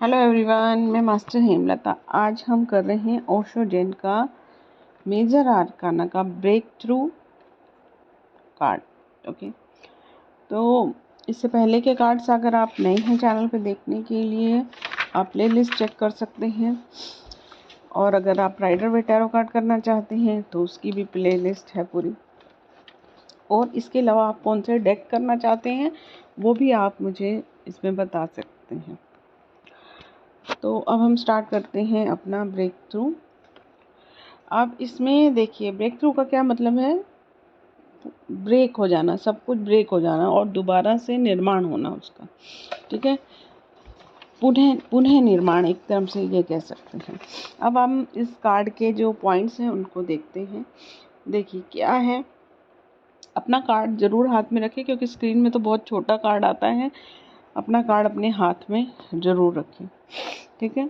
Hello everyone, मैं master Hemlata. आज हम कर रहे हैं ओशो जैन का मेजर आर्काना का ब्रेक थ्रू कार्ड। ओके, तो इससे पहले के कार्ड्स अगर आप नए हैं चैनल पे देखने के लिए आप प्ले लिस्ट चेक कर सकते हैं, और अगर आप राइडर वे टैरो कार्ड करना चाहते हैं तो उसकी भी प्ले लिस्ट है पूरी। और इसके अलावा आप कौन से डेक करना चाहते हैं वो भी आप मुझे इसमें बता सकते हैं। तो अब हम स्टार्ट करते हैं अपना ब्रेक थ्रू। अब इसमें देखिए, ब्रेक थ्रू का क्या मतलब है? ब्रेक हो जाना, सब कुछ ब्रेक हो जाना और दोबारा से निर्माण होना उसका। ठीक है, पुनः पुनः निर्माण एक तरह से ये कह सकते हैं। अब हम इस कार्ड के जो पॉइंट्स हैं उनको देखते हैं। देखिए क्या है, अपना कार्ड जरूर हाथ में रखें क्योंकि स्क्रीन में तो बहुत छोटा कार्ड आता है। अपना कार्ड अपने हाथ में जरूर रखें, ठीक है।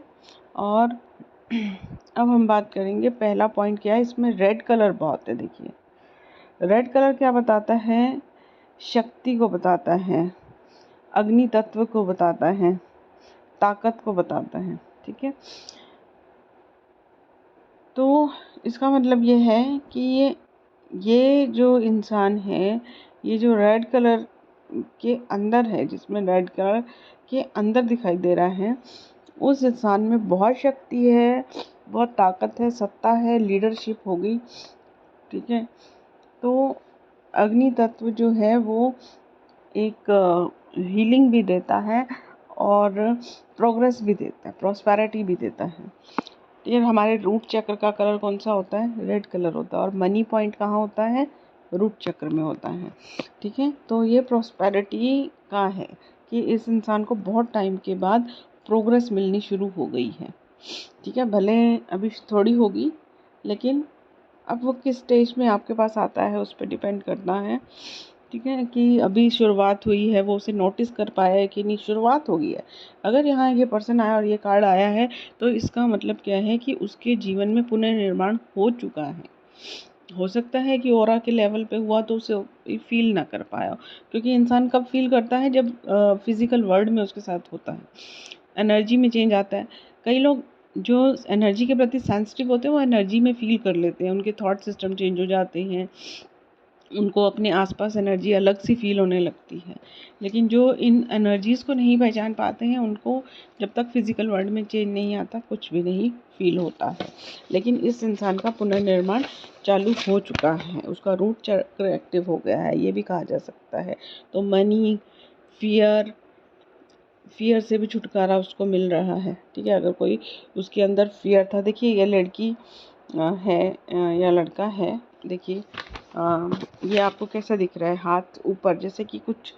और अब हम बात करेंगे, पहला पॉइंट क्या है, इसमें रेड कलर बहुत है। देखिए रेड कलर क्या बताता है? शक्ति को बताता है, अग्नि तत्व को बताता है, ताकत को बताता है। ठीक है, तो इसका मतलब ये है कि ये जो इंसान है, ये जो रेड कलर के अंदर है, जिसमें रेड कलर के अंदर दिखाई दे रहा है, उस इंसान में बहुत शक्ति है, बहुत ताकत है, सत्ता है, लीडरशिप होगी। ठीक है, तो अग्नि तत्व जो है वो एक हीलिंग भी देता है और प्रोग्रेस भी देता है, प्रॉस्पेरिटी भी देता है। ये हमारे रूट चक्र का कलर कौन सा होता है? रेड कलर होता है। और मनी पॉइंट कहाँ होता है? रूट चक्र में होता है। ठीक है, तो ये प्रॉस्पेरिटी का है कि इस इंसान को बहुत टाइम के बाद प्रोग्रेस मिलनी शुरू हो गई है। ठीक है, भले अभी थोड़ी होगी, लेकिन अब वो किस स्टेज में आपके पास आता है उस पर डिपेंड करता है। ठीक है, कि अभी शुरुआत हुई है, वो उसे नोटिस कर पाया है कि नहीं, शुरुआत हो गई है। अगर यहाँ ये पर्सन आया और ये कार्ड आया है तो इसका मतलब क्या है कि उसके जीवन में पुनर्निर्माण हो चुका है। हो सकता है कि ऑरा के लेवल पे हुआ तो उसे फील ना कर पाया, क्योंकि इंसान कब फील करता है? जब फिजिकल वर्ल्ड में उसके साथ होता है, एनर्जी में चेंज आता है। कई लोग जो एनर्जी के प्रति सेंसिटिव होते हैं वो एनर्जी में फील कर लेते हैं, उनके थॉट सिस्टम चेंज हो जाते हैं, उनको अपने आसपास एनर्जी अलग सी फील होने लगती है। लेकिन जो इन एनर्जीज़ को नहीं पहचान पाते हैं, उनको जब तक फिजिकल वर्ल्ड में चेंज नहीं आता कुछ भी नहीं फील होता है। लेकिन इस इंसान का पुनर्निर्माण चालू हो चुका है, उसका रूट चक्र एक्टिव हो गया है, ये भी कहा जा सकता है। तो मनी, फियर से भी छुटकारा उसको मिल रहा है। ठीक है, अगर कोई उसके अंदर फियर था, देखिए ये लड़की है या लड़का है, देखिए ये आपको कैसा दिख रहा है? हाथ ऊपर, जैसे कि कुछ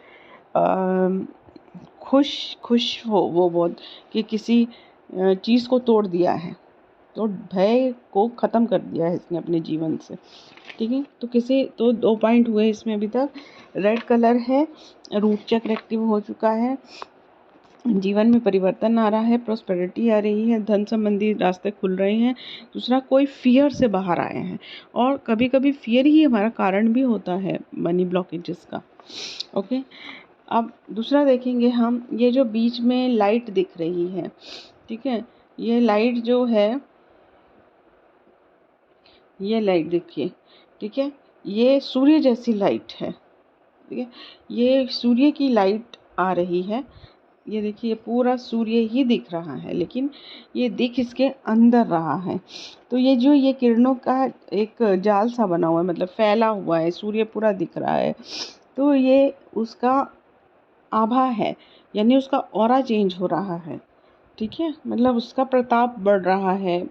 खुश खुश हो वो बहुत, कि किसी चीज़ को तोड़ दिया है, तो भय को ख़त्म कर दिया है इसने अपने जीवन से। ठीक है, तो तो 2 पॉइंट हुए इसमें अभी तक। रेड कलर है, रूट चक्र एक्टिव हो चुका है, जीवन में परिवर्तन आ रहा है, प्रॉस्पेरिटी आ रही है, धन संबंधी रास्ते खुल रहे हैं। दूसरा, कोई फियर से बाहर आए हैं, और कभी कभी फियर ही हमारा कारण भी होता है मनी ब्लॉकेजेस का। ओके, अब दूसरा देखेंगे हम, ये जो बीच में लाइट दिख रही है, ठीक है, ये लाइट जो है, ये लाइट देखिए, ठीक है, ये सूर्य जैसी लाइट है। ठीक है, ये सूर्य की लाइट आ रही है। ये देखिए, ये पूरा सूर्य ही दिख रहा है, लेकिन ये दिख इसके अंदर रहा है। तो ये जो ये किरणों का एक जाल सा बना हुआ है, मतलब फैला हुआ है, सूर्य पूरा दिख रहा है, तो ये उसका आभा है, यानी उसका ऑरा चेंज हो रहा है। ठीक है, मतलब उसका प्रताप बढ़ रहा है,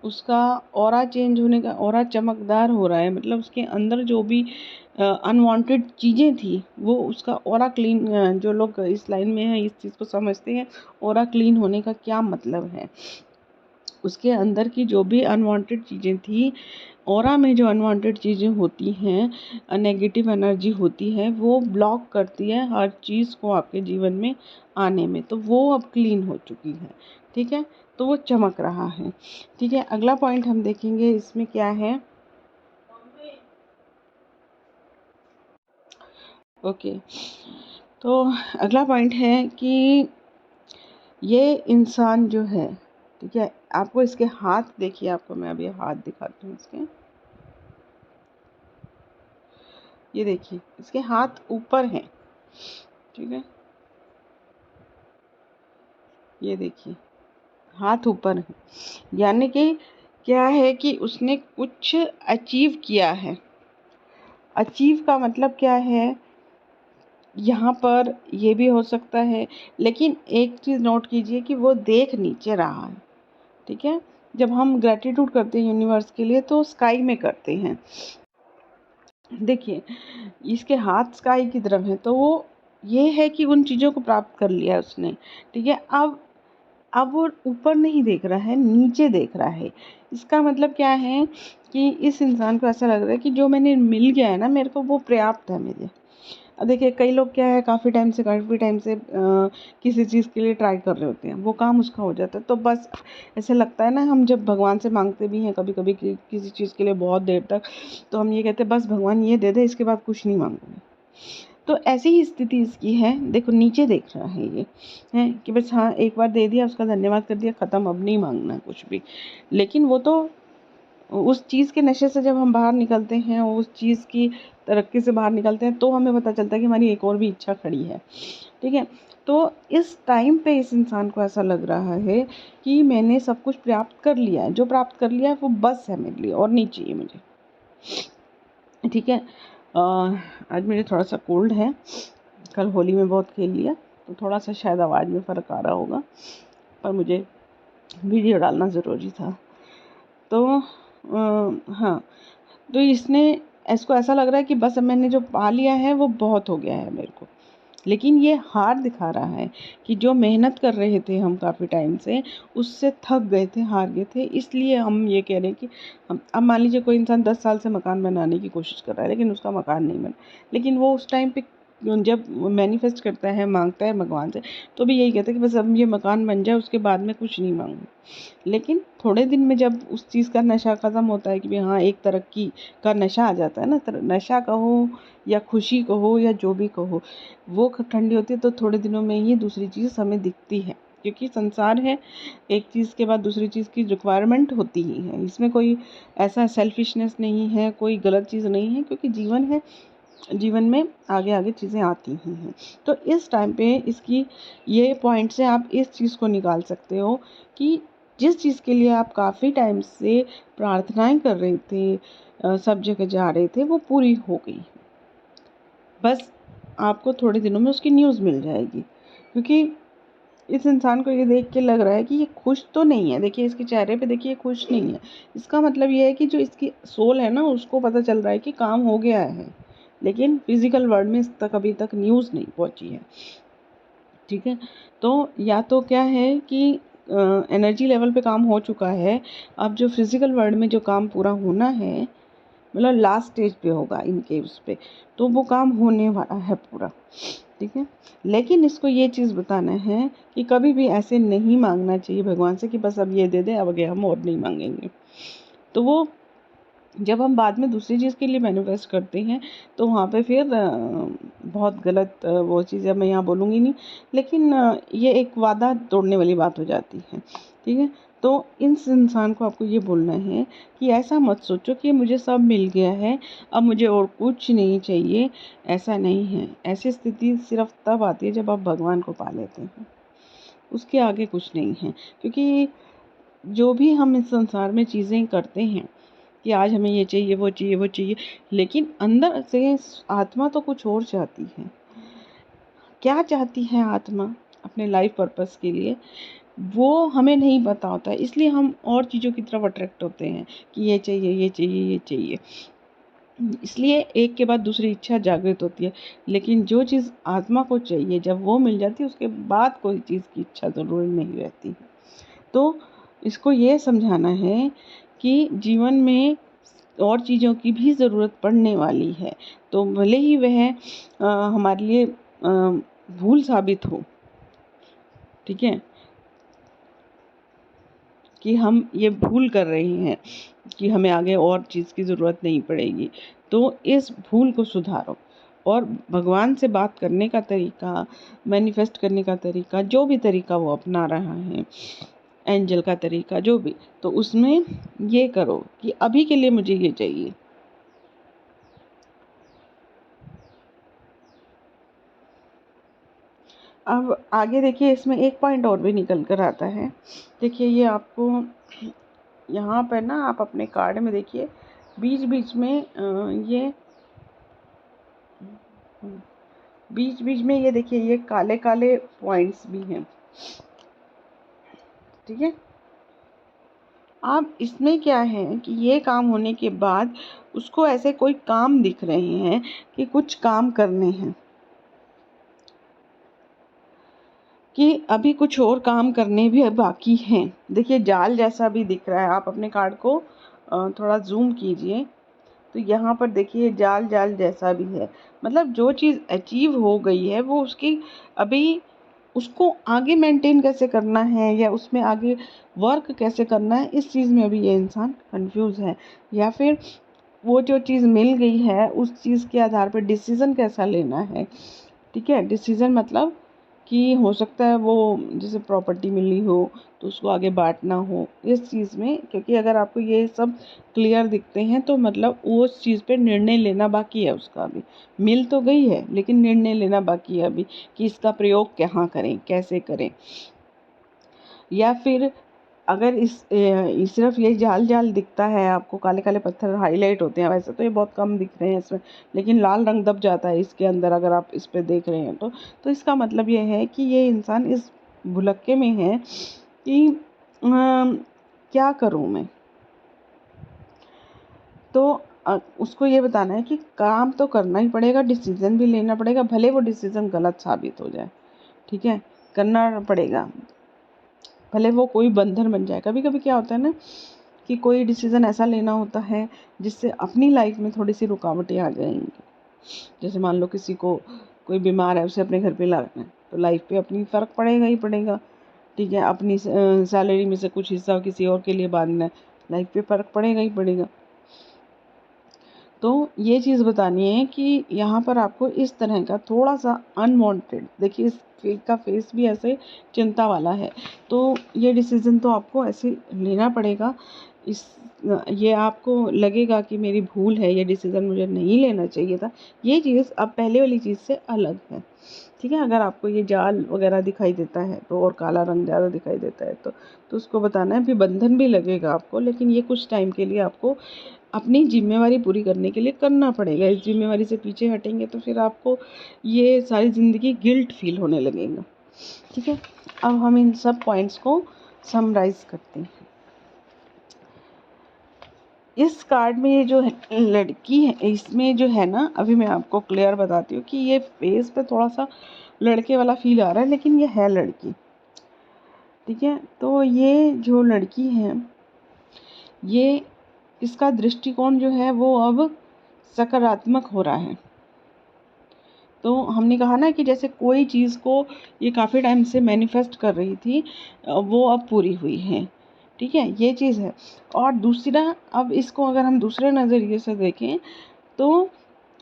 उसका ऑरा चेंज होने का, ऑरा चमकदार हो रहा है, मतलब उसके अंदर जो भी अनवांटेड चीज़ें थी वो उसका ऑरा क्लीन, जो लोग इस लाइन में हैं इस चीज़ को समझते हैं ऑरा क्लीन होने का क्या मतलब है। उसके अंदर की जो भी अनवांटेड चीज़ें थी, ऑरा में जो अनवांटेड चीज़ें होती हैं, नेगेटिव एनर्जी होती है, वो ब्लॉक करती है हर चीज़ को आपके जीवन में आने में, तो वो अब क्लीन हो चुकी है। ठीक है, तो वो चमक रहा है। ठीक है, अगला पॉइंट हम देखेंगे, इसमें क्या है। ओके, तो अगला पॉइंट है कि ये इंसान जो है, ठीक है, आपको इसके हाथ देखिए, आपको मैं अभी हाथ दिखाती हूँ इसके। ये देखिए इसके हाथ ऊपर हैं, ठीक है, ये देखिए हाथ ऊपर है, यानी कि क्या है कि उसने कुछ अचीव किया है। अचीव का मतलब क्या है, यहाँ पर ये भी हो सकता है, लेकिन एक चीज़ नोट कीजिए कि वो देख नीचे रहा है, ठीक है। जब हम ग्रेटिट्यूड करते हैं यूनिवर्स के लिए तो स्काई में करते हैं। देखिए इसके हाथ स्काई की तरफ है, तो वो ये है कि उन चीज़ों को प्राप्त कर लिया उसने, ठीक है। अब वो ऊपर नहीं देख रहा है, नीचे देख रहा है। इसका मतलब क्या है कि इस इंसान को ऐसा लग रहा है कि जो मैंने मिल गया है ना मेरे को, वो पर्याप्त है मेरे। अब देखिए कई लोग क्या है, काफ़ी टाइम से किसी चीज़ के लिए ट्राई कर रहे होते हैं, वो काम उसका हो जाता है, तो बस ऐसे लगता है ना, हम जब भगवान से मांगते भी हैं कभी कभी किसी चीज़ के लिए बहुत देर तक, तो हम ये कहते हैं बस भगवान ये दे दे, इसके बाद कुछ नहीं मांगूंगा। तो ऐसी ही स्थिति इसकी है। देखो नीचे देख रहा है ये, है कि बस हाँ एक बार दे दिया, उसका धन्यवाद कर दिया, ख़त्म, अब नहीं मांगना कुछ भी। लेकिन वो तो उस चीज़ के नशे से जब हम बाहर निकलते हैं, उस चीज़ की तरक्की से बाहर निकलते हैं, तो हमें पता चलता है कि हमारी एक और भी इच्छा खड़ी है, ठीक है। तो इस टाइम पे इस इंसान को ऐसा लग रहा है कि मैंने सब कुछ प्राप्त कर लिया है, जो प्राप्त कर लिया है वो बस है मेरे लिए, और नहीं चाहिए मुझे, ठीक है। आज मुझे थोड़ा सा कोल्ड है, कल होली में बहुत खेल लिया, तो थोड़ा सा शायद आवाज़ में फ़र्क आ रहा होगा, पर मुझे वीडियो डालना ज़रूरी था। तो हाँ, तो इसको ऐसा लग रहा है कि बस अब मैंने जो पा लिया है वो बहुत हो गया है मेरे को। लेकिन ये हार दिखा रहा है कि जो मेहनत कर रहे थे हम काफ़ी टाइम से, उससे थक गए थे, हार गए थे, इसलिए हम ये कह रहे हैं कि हम, अब मान लीजिए कोई इंसान 10 साल से मकान बनाने की कोशिश कर रहा है, लेकिन उसका मकान नहीं बना, लेकिन वो उस टाइम पे जब मैनिफेस्ट करता है, मांगता है भगवान से, तो भी यही कहता है कि बस अब ये मकान बन जाए, उसके बाद में कुछ नहीं मांगू। लेकिन थोड़े दिन में जब उस चीज़ का नशा ख़त्म होता है कि भाई हाँ, एक तरक्की का नशा आ जाता है ना, नशा कहो या खुशी कहो या जो भी कहो, वो ठंडी होती है, तो थोड़े दिनों में ही दूसरी चीज़ हमें दिखती है, क्योंकि संसार है, एक चीज़ के बाद दूसरी चीज़ की रिक्वायरमेंट होती ही है। इसमें कोई ऐसा सेल्फिशनेस नहीं है, कोई गलत चीज़ नहीं है, क्योंकि जीवन है, जीवन में आगे आगे चीज़ें आती ही हैं। तो इस टाइम पे इसकी ये पॉइंट से आप इस चीज़ को निकाल सकते हो कि जिस चीज़ के लिए आप काफ़ी टाइम से प्रार्थनाएं कर रहे थे, सब जगह जा रहे थे, वो पूरी हो गई। बस आपको थोड़े दिनों में उसकी न्यूज़ मिल जाएगी, क्योंकि इस इंसान को ये देख के लग रहा है कि ये खुश तो नहीं है। देखिए इसके चेहरे पे देखिए, ये खुश नहीं है। इसका मतलब ये है कि जो इसकी सोल है ना, उसको पता चल रहा है कि काम हो गया है, लेकिन फिजिकल वर्ल्ड में इस तक अभी तक न्यूज़ नहीं पहुंची है, ठीक है। तो या तो क्या है कि एनर्जी लेवल पे काम हो चुका है, अब जो फिजिकल वर्ल्ड में जो काम पूरा होना है, मतलब लास्ट स्टेज पे होगा इनके उस पे, तो वो काम होने वाला है पूरा, ठीक है। लेकिन इसको ये चीज़ बताना है कि कभी भी ऐसे नहीं मांगना चाहिए भगवान से कि बस अब ये दे दे, अब आगे हम और नहीं मांगेंगे। तो वो जब हम बाद में दूसरी चीज़ के लिए मैनिफेस्ट करते हैं, तो वहाँ पे फिर बहुत गलत वो चीज़ें मैं यहाँ बोलूँगी नहीं, लेकिन ये एक वादा तोड़ने वाली बात हो जाती है, ठीक है। तो इस इंसान को आपको ये बोलना है कि ऐसा मत सोचो कि मुझे सब मिल गया है, अब मुझे और कुछ नहीं चाहिए। ऐसा नहीं है। ऐसी स्थिति सिर्फ तब आती है जब आप भगवान को पा लेते हैं, उसके आगे कुछ नहीं है। क्योंकि जो भी हम इस संसार में चीज़ें करते हैं कि आज हमें ये चाहिए, वो चाहिए, वो चाहिए, लेकिन अंदर से आत्मा तो कुछ और चाहती है। क्या चाहती है आत्मा अपने लाइफ पर्पस के लिए, वो हमें नहीं पता होता है, इसलिए हम और चीज़ों की तरफ अट्रैक्ट होते हैं कि ये चाहिए, ये चाहिए, ये चाहिए। इसलिए एक के बाद दूसरी इच्छा जागृत होती है, लेकिन जो चीज़ आत्मा को चाहिए जब वो मिल जाती है, उसके बाद कोई चीज़ की इच्छा ज़रूरी नहीं रहती है। तो इसको ये समझाना है कि जीवन में और चीज़ों की भी ज़रूरत पड़ने वाली है, तो भले ही वह हमारे लिए भूल साबित हो, ठीक है, कि हम ये भूल कर रहे हैं कि हमें आगे और चीज़ की ज़रूरत नहीं पड़ेगी, तो इस भूल को सुधारो। और भगवान से बात करने का तरीका, मैनिफेस्ट करने का तरीका, जो भी तरीका वो अपना रहा है, एंजल का तरीका जो भी, तो उसमें ये करो कि अभी के लिए मुझे ये चाहिए। अब आगे देखिए, इसमें एक पॉइंट और भी निकल कर आता है। देखिए ये आपको यहाँ पर ना, आप अपने कार्ड में देखिए बीच बीच में ये बीच बीच में ये देखिए ये काले काले पॉइंट्स भी हैं, ठीक है। अब इसमें क्या है कि ये काम होने के बाद उसको ऐसे कोई काम दिख रहे हैं कि कुछ काम करने हैं, कि अभी कुछ और काम करने भी बाकी हैं। देखिए जाल जैसा भी दिख रहा है, आप अपने कार्ड को थोड़ा जूम कीजिए तो यहाँ पर देखिए जाल जाल जैसा भी है। मतलब जो चीज़ अचीव हो गई है वो उसकी अभी उसको आगे मेंटेन कैसे करना है या उसमें आगे वर्क कैसे करना है, इस चीज़ में अभी ये इंसान कंफ्यूज है। या फिर वो जो चीज़ मिल गई है उस चीज़ के आधार पर डिसीज़न कैसा लेना है, ठीक है। डिसीज़न मतलब कि हो सकता है वो जैसे प्रॉपर्टी मिली हो तो उसको आगे बांटना हो इस चीज़ में, क्योंकि अगर आपको ये सब क्लियर दिखते हैं तो मतलब वो उस चीज़ पे निर्णय लेना बाकी है उसका। अभी मिल तो गई है लेकिन निर्णय लेना बाकी है अभी कि इसका प्रयोग कहाँ करें, कैसे करें। या फिर अगर सिर्फ ये जाल जाल दिखता है आपको, काले काले पत्थर हाईलाइट होते हैं, वैसे तो ये बहुत कम दिख रहे हैं इसमें, लेकिन लाल रंग दब जाता है इसके अंदर अगर आप इस पे देख रहे हैं तो इसका मतलब ये है कि ये इंसान इस भुलक्के में है कि क्या करूं मैं। तो उसको ये बताना है कि काम तो करना ही पड़ेगा, डिसीजन भी लेना पड़ेगा, भले वो डिसीजन गलत साबित हो जाए, ठीक है, करना पड़ेगा, भले वो कोई बंधन बन जाए। कभी कभी क्या होता है ना कि कोई डिसीज़न ऐसा लेना होता है जिससे अपनी लाइफ में थोड़ी सी रुकावटें आ जाएंगी। जैसे मान लो किसी को कोई बीमार है, उसे अपने घर पे लाना है तो लाइफ पे अपनी फ़र्क पड़ेगा ही पड़ेगा, ठीक है। अपनी सैलरी में से कुछ हिस्सा किसी और के लिए बांधना है, लाइफ पे फ़र्क पड़ेगा ही पड़ेगा। तो ये चीज़ बतानी है कि यहाँ पर आपको इस तरह का थोड़ा सा अनवांटेड, देखिए इस फेक का फेस भी ऐसे चिंता वाला है, तो ये डिसीज़न तो आपको ऐसे लेना पड़ेगा। इस ये आपको लगेगा कि मेरी भूल है, ये डिसीज़न मुझे नहीं लेना चाहिए था, ये चीज़ अब पहले वाली चीज़ से अलग है, ठीक है। अगर आपको ये जाल वगैरह दिखाई देता है तो, और काला रंग ज़्यादा दिखाई देता है तो उसको बताना है भी बंधन भी लगेगा आपको, लेकिन ये कुछ टाइम के लिए आपको अपनी जिम्मेवारी पूरी करने के लिए करना पड़ेगा। इस जिम्मेवारी से पीछे हटेंगे तो फिर आपको ये सारी ज़िंदगी गिल्ट फील होने लगेगा, ठीक है। अब हम इन सब पॉइंट्स को समराइज करते हैं। इस कार्ड में ये जो लड़की है, इसमें जो है ना, अभी मैं आपको क्लियर बताती हूँ कि ये फेस पे थोड़ा सा लड़के वाला फील आ रहा है, लेकिन ये है लड़की, ठीक है। तो ये जो लड़की है, ये इसका दृष्टिकोण जो है वो अब सकारात्मक हो रहा है। तो हमने कहा ना कि जैसे कोई चीज़ को ये काफ़ी टाइम से मैनिफेस्ट कर रही थी, वो अब पूरी हुई है, ठीक है, ये चीज़ है। और दूसरा, अब इसको अगर हम दूसरे नज़रिए से देखें तो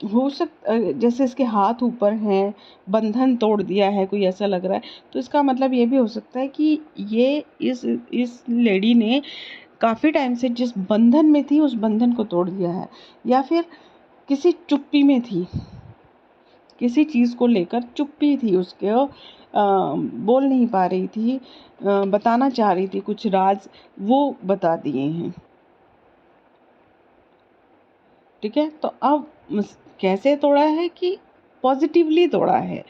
हो जैसे इसके हाथ ऊपर हैं, बंधन तोड़ दिया है कोई, ऐसा लग रहा है, तो इसका मतलब ये भी हो सकता है कि ये इस लेडी ने काफ़ी टाइम से जिस बंधन में थी उस बंधन को तोड़ दिया है, या फिर किसी चुप्पी में थी, किसी चीज़ को लेकर चुप्पी थी उसके, बोल नहीं पा रही थी, बताना चाह रही थी कुछ राज, वो बता दिए हैं, ठीक है। तो अब कैसे तोड़ा है कि पॉजिटिवली तोड़ा है,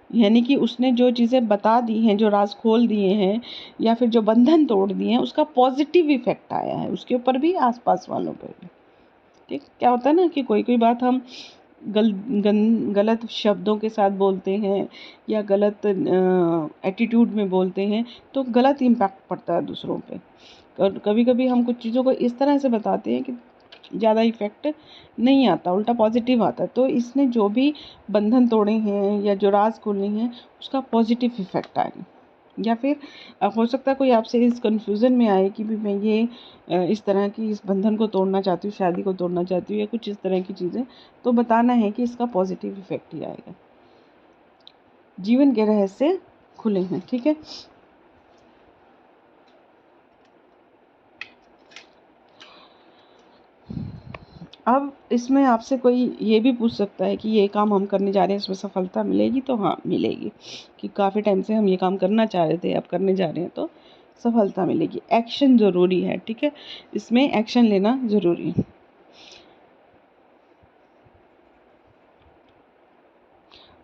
यानी कि उसने जो चीज़ें बता दी हैं, जो राज खोल दिए हैं या फिर जो बंधन तोड़ दिए हैं, उसका पॉजिटिव इफेक्ट आया है उसके ऊपर भी, आसपास वालों पर भी, ठीक। क्या होता है ना कि कोई कोई बात हम गलत शब्दों के साथ बोलते हैं या गलत एटीट्यूड में बोलते हैं तो गलत इम्पैक्ट पड़ता है दूसरों पे। और कभी कभी हम कुछ चीज़ों को इस तरह से बताते हैं कि ज़्यादा इफ़ेक्ट नहीं आता, उल्टा पॉजिटिव आता है। तो इसने जो भी बंधन तोड़े हैं या जो राज खोले हैं उसका पॉजिटिव इफ़ेक्ट आएगा, या फिर हो सकता है कोई आपसे इस कन्फ्यूज़न में आए कि भी मैं ये इस तरह की इस बंधन को तोड़ना चाहती हूँ, शादी को तोड़ना चाहती हूँ या कुछ इस तरह की चीज़ें, तो बताना है कि इसका पॉजिटिव इफ़ेक्ट ही आएगा। जीवन के रहस्य खुले हैं, ठीक है। अब इसमें आपसे कोई ये भी पूछ सकता है कि ये काम हम करने जा रहे हैं, इसमें सफलता मिलेगी? तो हाँ, मिलेगी, कि काफ़ी टाइम से हम ये काम करना चाह रहे थे, अब करने जा रहे हैं तो सफलता मिलेगी। एक्शन ज़रूरी है, ठीक है, इसमें एक्शन लेना ज़रूरी है।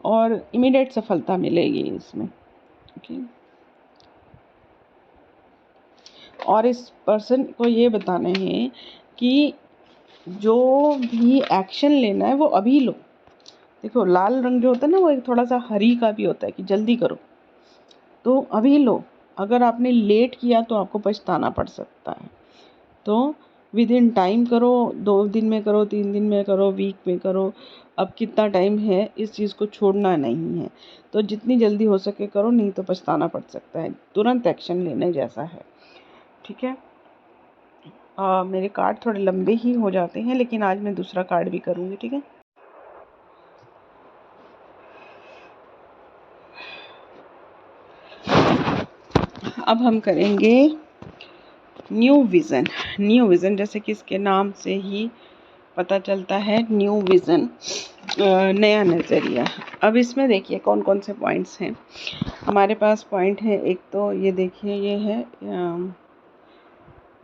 और इमीडिएट सफलता मिलेगी इसमें, ओके। और इस पर्सन को ये बताना है कि जो भी एक्शन लेना है वो अभी लो। देखो, लाल रंग जो होता है ना, वो एक थोड़ा सा हरी का भी होता है कि जल्दी करो, तो अभी लो। अगर आपने लेट किया तो आपको पछताना पड़ सकता है। तो विद इन टाइम करो, 2 दिन में करो, 3 दिन में करो, वीक में करो, अब कितना टाइम है, इस चीज़ को छोड़ना नहीं है। तो जितनी जल्दी हो सके करो, नहीं तो पछताना पड़ सकता है। तुरंत एक्शन लेने जैसा है, ठीक है। मेरे कार्ड थोड़े लंबे ही हो जाते हैं, लेकिन आज मैं दूसरा कार्ड भी करूँगी, ठीक है। अब हम करेंगे न्यू विज़न। न्यू विज़न, जैसे कि इसके नाम से ही पता चलता है, न्यू विज़न, नया नज़रिया। अब इसमें देखिए कौन कौन से पॉइंट्स हैं हमारे पास। पॉइंट है एक, तो ये देखिए, ये है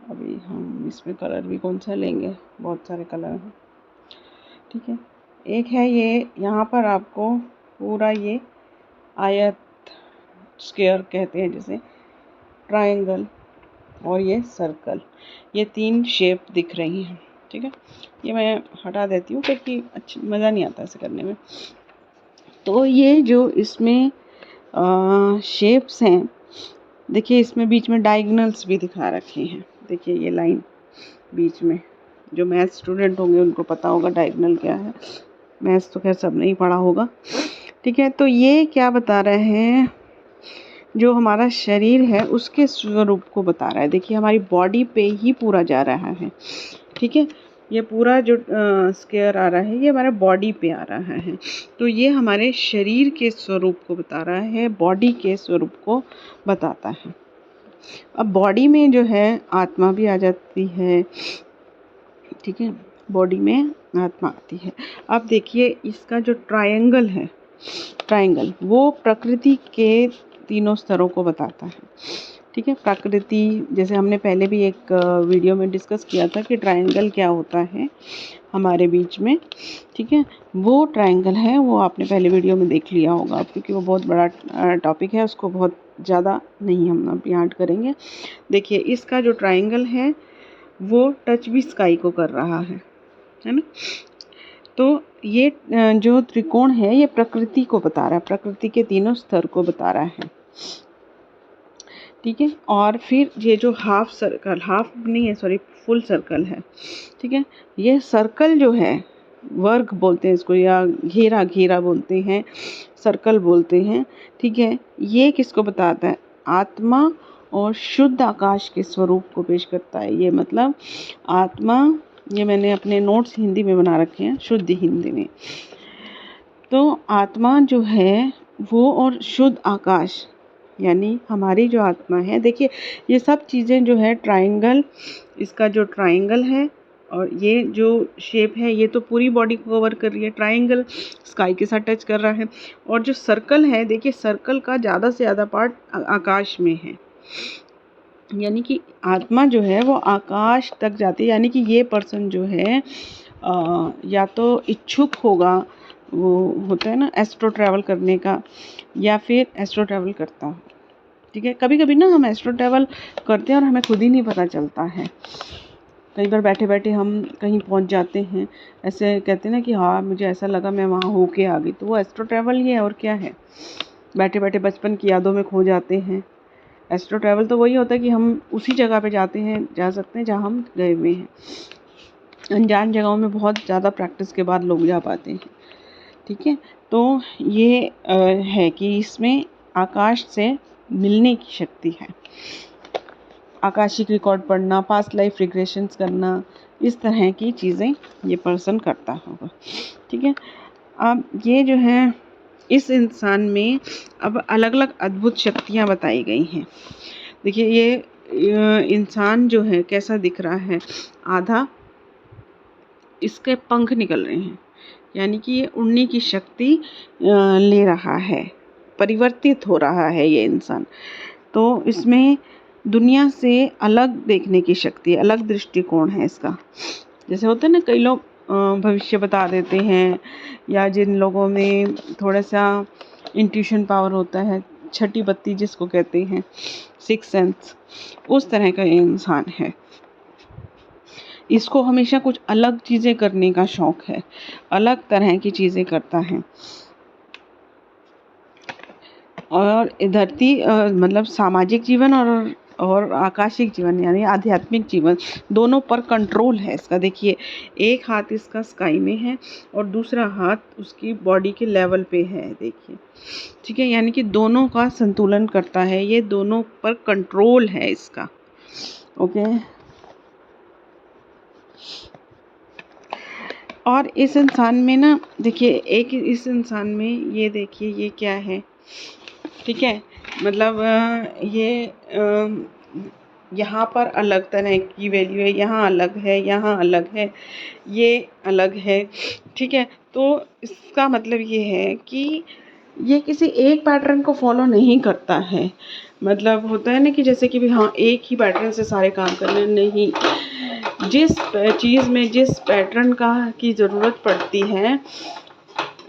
अभी हम इसमें कलर भी कौन सा लेंगे, बहुत सारे कलर हैं, ठीक है। एक है ये, यहाँ पर आपको पूरा ये आयत, स्क्वायर कहते हैं जिसे, ट्रायंगल और ये सर्कल, ये 3 शेप दिख रही हैं, ठीक है। ये मैं हटा देती हूँ क्योंकि अच्छा मज़ा नहीं आता ऐसे करने में। तो ये जो इसमें शेप्स हैं, देखिए इसमें बीच में डायगोनल्स भी दिखा रखे हैं। देखिए ये लाइन बीच में, जो मैथ स्टूडेंट होंगे उनको पता होगा डायगोनल क्या है। मैथ्स तो खैर सब नहीं पढ़ा होगा, ठीक है। तो ये क्या बता रहे हैं, जो हमारा शरीर है उसके स्वरूप को बता रहा है। देखिए हमारी बॉडी पे ही पूरा जा रहा है, ठीक है। ये पूरा जो स्क्वायर आ रहा है, ये हमारे बॉडी पे आ रहा है। तो ये हमारे शरीर के स्वरूप को बता रहा है, बॉडी के स्वरूप को बताता है। अब बॉडी में जो है आत्मा भी आ जाती है, ठीक है, बॉडी में आत्मा आती है। अब देखिए इसका जो ट्रायंगल है, ट्रायंगल वो प्रकृति के 3 स्तरों को बताता है, ठीक है। प्रकृति, जैसे हमने पहले भी एक वीडियो में डिस्कस किया था कि ट्रायंगल क्या होता है हमारे बीच में, ठीक है। वो ट्रायंगल है, वो आपने पहले वीडियो में देख लिया होगा, क्योंकि वो बहुत बड़ा टॉपिक है, उसको बहुत ज़्यादा नहीं हम अब यहाँ करेंगे। देखिए इसका जो ट्रायंगल है वो टच भी स्काई को कर रहा है ना। तो ये जो त्रिकोण है ये प्रकृति को बता रहा है, प्रकृति के 3 स्तर को बता रहा है, ठीक है। और फिर ये जो हाफ सर्कल, हाफ नहीं है सॉरी, फुल सर्कल है, ठीक है। ये सर्कल जो है, वर्ग बोलते हैं इसको, या घेरा, घेरा बोलते हैं, सर्कल बोलते हैं, ठीक है। ये किसको बताता है, आत्मा और शुद्ध आकाश के स्वरूप को पेश करता है। ये मतलब आत्मा, ये मैंने अपने नोट्स हिंदी में बना रखे हैं, शुद्ध हिंदी में। तो आत्मा जो है वो, और शुद्ध आकाश, यानी हमारी जो आत्मा है। देखिए ये सब चीज़ें जो है ट्रायंगल, इसका जो ट्रायंगल है और ये जो शेप है, ये तो पूरी बॉडी को कवर कर रही है। ट्रायंगल स्काई के साथ टच कर रहा है, और जो सर्कल है, देखिए सर्कल का ज़्यादा से ज़्यादा पार्ट आकाश में है, यानी कि आत्मा जो है वो आकाश तक जाती है। यानी कि ये पर्सन जो है या तो इच्छुक होगा, वो होता है ना एस्ट्रो ट्रैवल करने का, या फिर एस्ट्रो ट्रैवल करता हो, ठीक है। कभी कभी ना हम एस्ट्रो ट्रैवल करते हैं और हमें खुद ही नहीं पता चलता है। कई बार बैठे बैठे हम कहीं पहुंच जाते हैं, ऐसे कहते हैं ना कि हाँ मुझे ऐसा लगा मैं वहाँ होके आ गई, तो वो एस्ट्रो ट्रैवल ही है, और क्या है। बैठे बैठे बचपन की यादों में खो जाते हैं। एस्ट्रो ट्रैवल तो वही होता है कि हम उसी जगह पे जाते हैं, जा सकते हैं जहाँ हम गए हुए हैं। अनजान जगहों में बहुत ज़्यादा प्रैक्टिस के बाद लोग जा पाते हैं, ठीक है। तो ये है कि इसमें आकाश से मिलने की शक्ति है। आकाशिक रिकॉर्ड पढ़ना, पास्ट लाइफ रिग्रेशंस करना, इस तरह की चीज़ें ये पर्सन करता होगा। ठीक है, अब ये जो है इस इंसान में अब अलग अलग अद्भुत शक्तियाँ बताई गई हैं। देखिए ये इंसान जो है कैसा दिख रहा है, आधा इसके पंख निकल रहे हैं, यानी कि ये उड़ने की शक्ति ले रहा है, परिवर्तित हो रहा है ये इंसान। तो इसमें दुनिया से अलग देखने की शक्ति, अलग दृष्टिकोण है इसका। जैसे होते हैं ना कई लोग भविष्य बता देते हैं, या जिन लोगों में थोड़ा सा इंट्यूशन पावर होता है, छठी बत्ती जिसको कहते हैं, सिक्स सेंस, उस तरह का ये इंसान है। इसको हमेशा कुछ अलग चीज़ें करने का शौक है, अलग तरह की चीज़ें करता है। और धरती मतलब सामाजिक जीवन और आकाशिक जीवन यानी आध्यात्मिक जीवन, दोनों पर कंट्रोल है इसका। देखिए एक हाथ इसका स्काई में है और दूसरा हाथ उसकी बॉडी के लेवल पे है, देखिए। ठीक है, यानी कि दोनों का संतुलन करता है ये, दोनों पर कंट्रोल है इसका। ओके, और इस इंसान में ना देखिए, एक इस इंसान में ये देखिए ये क्या है। ठीक है, मतलब ये यहाँ पर अलग तरह की वैल्यू है, यहाँ अलग है, यहाँ अलग है, ये अलग है। ठीक है, तो इसका मतलब ये है कि ये किसी एक पैटर्न को फॉलो नहीं करता है। मतलब होता है ना कि जैसे कि भी हाँ एक ही पैटर्न से सारे काम करने, नहीं, जिस चीज़ में जिस पैटर्न का की ज़रूरत पड़ती है,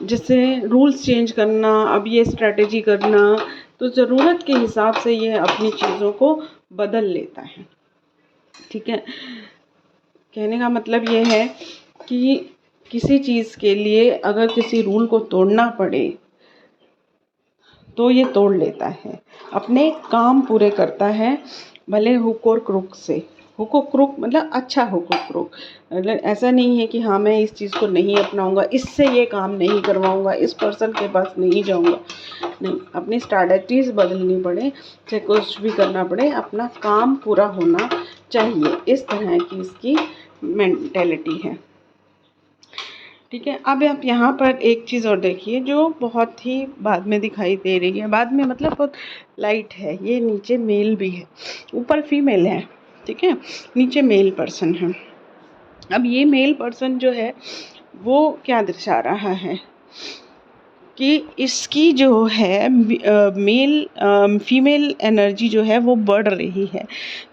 जैसे रूल्स चेंज करना, अब ये स्ट्रेटेजी करना, तो ज़रूरत के हिसाब से ये अपनी चीज़ों को बदल लेता है। ठीक है, कहने का मतलब ये है कि किसी चीज़ के लिए अगर किसी रूल को तोड़ना पड़े तो ये तोड़ लेता है, अपने काम पूरे करता है, भले हुक और क्रुक से। हुक और क्रुक मतलब अच्छा हुक और क्रुक, मतलब ऐसा नहीं है कि हाँ मैं इस चीज़ को नहीं अपनाऊंगा, इससे ये काम नहीं करवाऊंगा, इस पर्सन के पास नहीं जाऊंगा, नहीं, अपनी स्ट्रैटेजीज बदलनी पड़े, चाहे कुछ भी करना पड़े, अपना काम पूरा होना चाहिए, इस तरह की इसकी मेंटेलिटी है। ठीक है, अब आप यहाँ पर एक चीज़ और देखिए जो बहुत ही बाद में दिखाई दे रही है, बाद में मतलब बहुत लाइट है। ये नीचे मेल भी है, ऊपर फीमेल है। ठीक है, नीचे मेल पर्सन है। अब ये मेल पर्सन जो है वो क्या दर्शा रहा है कि इसकी जो है फीमेल एनर्जी जो है वो बढ़ रही है।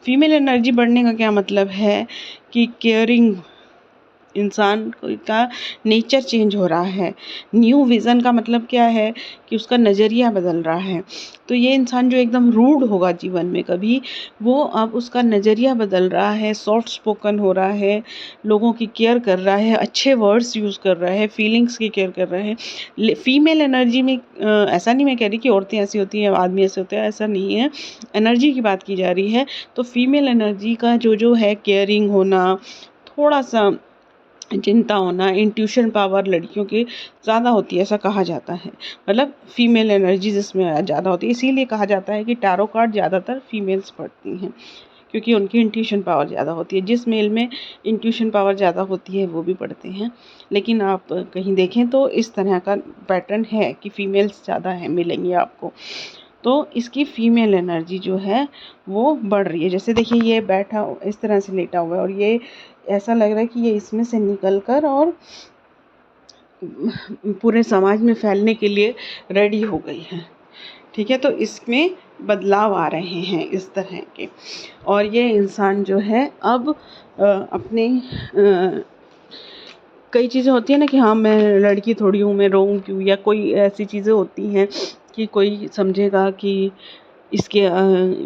फीमेल एनर्जी बढ़ने का क्या मतलब है कि केयरिंग, इंसान का नेचर चेंज हो रहा है। न्यू विज़न का मतलब क्या है कि उसका नज़रिया बदल रहा है। तो ये इंसान जो एकदम रूड होगा जीवन में कभी, वो अब उसका नज़रिया बदल रहा है, सॉफ्ट स्पोकन हो रहा है, लोगों की केयर कर रहा है, अच्छे वर्ड्स यूज़ कर रहा है, फीलिंग्स की केयर कर रहा है। फीमेल एनर्जी में ऐसा नहीं मैं कह रही कि औरतें ऐसी होती हैं, आदमी ऐसे होते हैं, ऐसा नहीं है, एनर्जी की बात की जा रही है। तो फीमेल एनर्जी का जो है केयरिंग होना, थोड़ा सा चिंता होना, इंट्यूशन पावर लड़कियों की ज़्यादा होती है, ऐसा कहा जाता है। मतलब फीमेल एनर्जी जिसमें ज़्यादा होती है, इसीलिए कहा जाता है कि टैरो कार्ड ज़्यादातर फीमेल्स पढ़ती हैं, क्योंकि उनकी इंट्यूशन पावर ज़्यादा होती है। जिस मेल में इंट्यूशन पावर ज़्यादा होती है वो भी पढ़ते हैं, लेकिन आप कहीं देखें तो इस तरह का पैटर्न है कि फीमेल्स ज़्यादा है मिलेंगी आपको। तो इसकी फीमेल एनर्जी जो है वो बढ़ रही है। जैसे देखिए ये बैठा इस तरह से लेटा हुआ है और ये ऐसा लग रहा है कि ये इसमें से निकल कर और पूरे समाज में फैलने के लिए रेडी हो गई है। ठीक है, तो इसमें बदलाव आ रहे हैं इस तरह के। और ये इंसान जो है अब अपने कई चीज़ें होती है ना कि हाँ मैं लड़की थोड़ी हूँ, मैं रोऊँ क्यों, या कोई ऐसी चीज़ें होती हैं कि कोई समझेगा कि इसके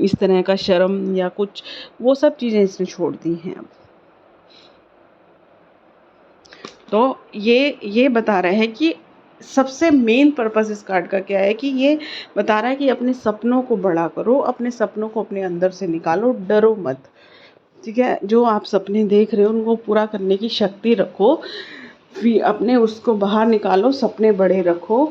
इस तरह का शर्म या कुछ, वो सब चीज़ें इसने छोड़ दी हैं अब। तो ये बता रहा है कि सबसे मेन पर्पस इस कार्ड का क्या है कि ये बता रहा है कि अपने सपनों को बड़ा करो, अपने सपनों को अपने अंदर से निकालो, डरो मत। ठीक है, जो आप सपने देख रहे हो उनको पूरा करने की शक्ति रखो, फिर अपने उसको बाहर निकालो, सपने बड़े रखो,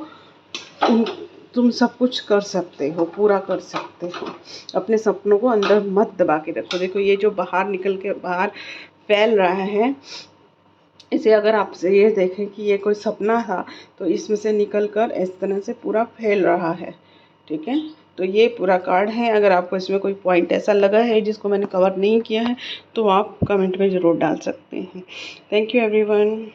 तुम सब कुछ कर सकते हो, पूरा कर सकते हो। अपने सपनों को अंदर मत दबा के रखो। देखो ये जो बाहर निकल के बाहर फैल रहा है, इसे अगर आप ये देखें कि ये कोई सपना था, तो इसमें से निकल कर इस तरह से पूरा फैल रहा है। ठीक है, तो ये पूरा कार्ड है। अगर आपको इसमें कोई पॉइंट ऐसा लगा है जिसको मैंने कवर नहीं किया है, तो आप कमेंट में ज़रूर डाल सकते हैं। Thank you everyone.